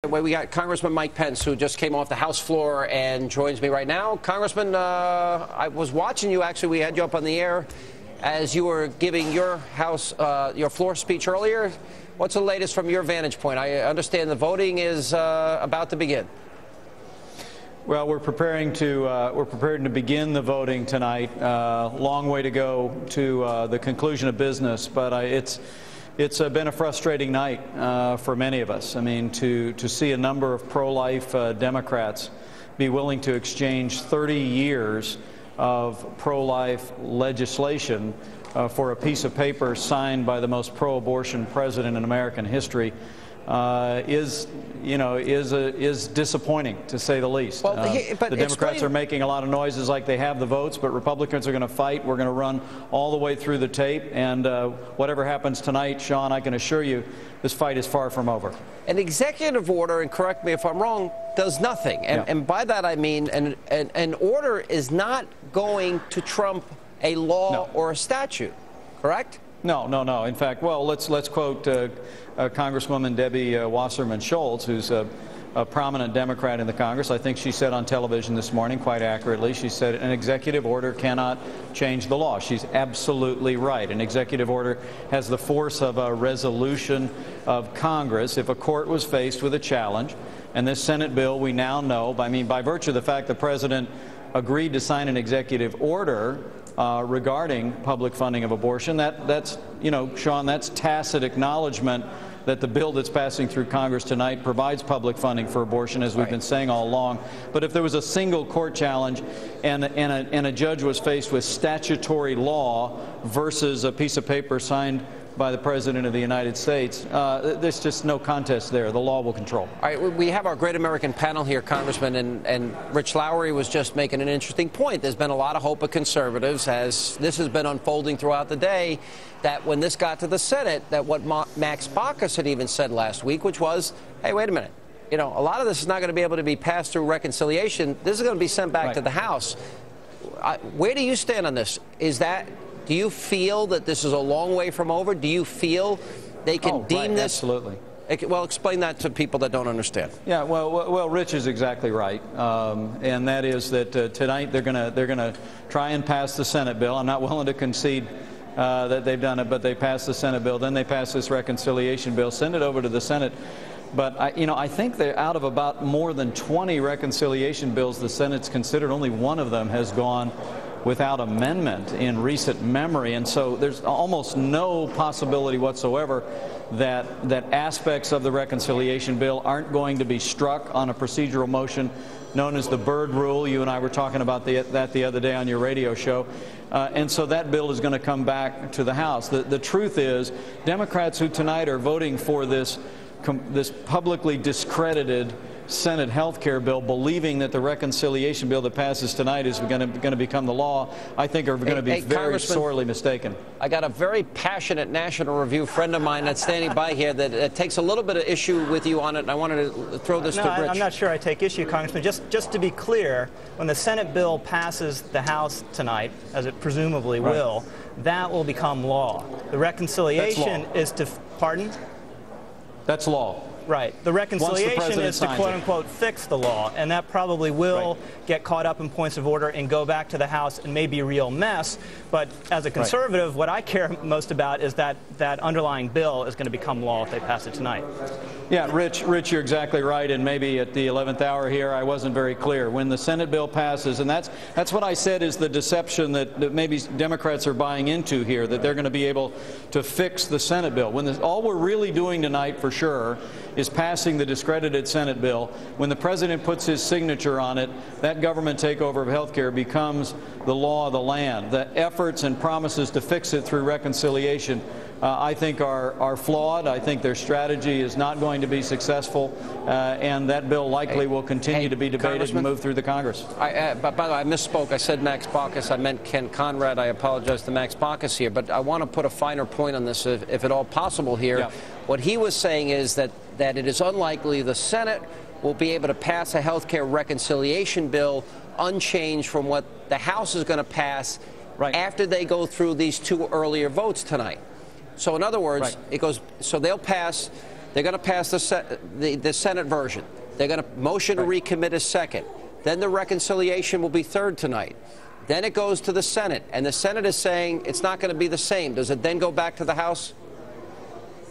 We got Congressman Mike Pence, who just came off the House floor and joins me right now. Congressman, I was watching you. Actually, we had you up on the air as you were giving your your floor speech earlier. What's the latest from your vantage point? I understand the voting is about to begin. Well, we're preparing to begin the voting tonight. Long way to go to the conclusion of business, but It's been a frustrating night for many of us. I mean, to see a number of pro-life Democrats be willing to exchange 30 years of pro-life legislation for a piece of paper signed by the most pro-abortion president in American history is disappointing, to say the least. Well, the Democrats are making a lot of noises like they have the votes, but Republicans are going to fight. We're going to run all the way through the tape, and whatever happens tonight, Sean, I can assure you this fight is far from over. An executive order, and correct me if I'm wrong, does nothing. And by that I mean an order is not going to trump a law or a statute, correct? No. In fact, well, let's quote Congresswoman Debbie Wasserman Schultz, who's a prominent Democrat in the Congress. I think she said on television this morning, quite accurately, she said an executive order cannot change the law. She's absolutely right. An executive order has the force of a resolution of Congress. If a court was faced with a challenge, and this Senate bill, we now know, by virtue of the fact the president agreed to sign an executive order regarding public funding of abortion, that's Sean, that's tacit acknowledgement that the bill that's passing through Congress tonight provides public funding for abortion, as we've been saying all along. But if there was a single court challenge and a judge was faced with statutory law versus a piece of paper signed by the President of the United States, there's just no contest there. The law will control. All right, we have our Great American panel here, Congressman, and Rich Lowry was just making an interesting point. There's been a lot of hope of conservatives, as this has been unfolding throughout the day, that when this got to the Senate, that what Max Baucus had even said last week, which was, hey, wait a minute, a lot of this is not going to be able to be passed through reconciliation. This is going to be sent back to the House. Where do you stand on this? Do you feel that this is a long way from over? Do you feel they can deem this? Absolutely. Well, explain that to people that don't understand. Yeah, well, Rich is exactly right, and that is that tonight they're gonna try and pass the Senate bill. I'm not willing to concede that they've done it, but they passed the Senate bill. Then they pass this reconciliation bill, send it over to the Senate. But I think that out of about more than 20 reconciliation bills the Senate's considered, only one of them has gone without amendment in recent memory, and so there's almost no possibility whatsoever that aspects of the reconciliation bill aren't going to be struck on a procedural motion known as the Byrd Rule. You and I were talking about that the other day on your radio show, and so that bill is going to come back to the House. The truth is, Democrats who tonight are voting for this publicly discredited Senate health care bill, believing that the reconciliation bill that passes tonight is going to become the law, I think are going to be very sorely mistaken. I got a very passionate National Review friend of mine that's standing by here that takes a little bit of issue with you on it, and I wanted to throw this to Rich. I'm not sure I take issue, Congressman. Just to be clear, when the Senate bill passes the House tonight, as it presumably will, that will become law. The reconciliation is to, pardon? That's law. Right. The reconciliation is to, quote-unquote, fix the law, and that probably will get caught up in points of order and go back to the House and may be a real mess. But as a conservative, what I care most about is that underlying bill is going to become law if they pass it tonight. Yeah, Rich, you're exactly right, and maybe at the 11th hour here I wasn't very clear. When the Senate bill passes, and that's what I said is the deception that maybe Democrats are buying into here, that they're going to be able to fix the Senate bill. All we're really doing tonight, for sure, is passing the discredited Senate bill. When the president puts his signature on it, that government takeover of health care becomes the law of the land. The efforts and promises to fix it through reconciliation, I think, are flawed. I think their strategy is not going to be successful, and that bill likely will continue to be debated and move through the Congress. By the way, I misspoke. I said Max Baucus. I meant Ken Conrad. I apologize to Max Baucus here, but I want to put a finer point on this, if at all possible here. Yeah. What he was saying is that it is unlikely the Senate will be able to pass a health care reconciliation bill unchanged from what the House is going to pass after they go through these two earlier votes tonight. So in other words, it goes, so they'll pass They're going to pass the Senate version. They're going to motion to recommit as second. Then the reconciliation will be third tonight. Then it goes to the Senate, and the Senate is saying it's not going to be the same. Does it then go back to the House?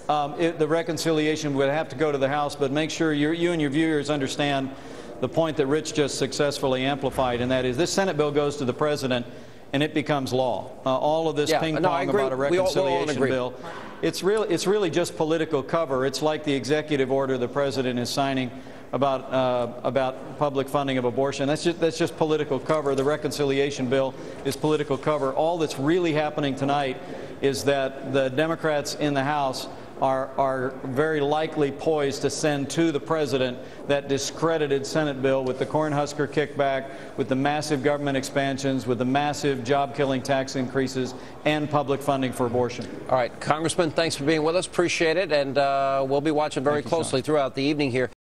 The reconciliation would have to go to the House, but make sure you and your viewers understand the point that Rich just successfully amplified, and that is this Senate bill goes to the president and it becomes law. All of this ping-pong about a reconciliation bill, it's really just political cover. It's like the executive order the president is signing about public funding of abortion. That's just political cover. The reconciliation bill is political cover. All that's really happening tonight is that the Democrats in the House are very likely poised to send to the president that discredited Senate bill with the Cornhusker kickback, with the massive government expansions, with the massive job-killing tax increases, and public funding for abortion. All right, Congressman, thanks for being with us. Appreciate it, and we'll be watching very closely throughout the evening here.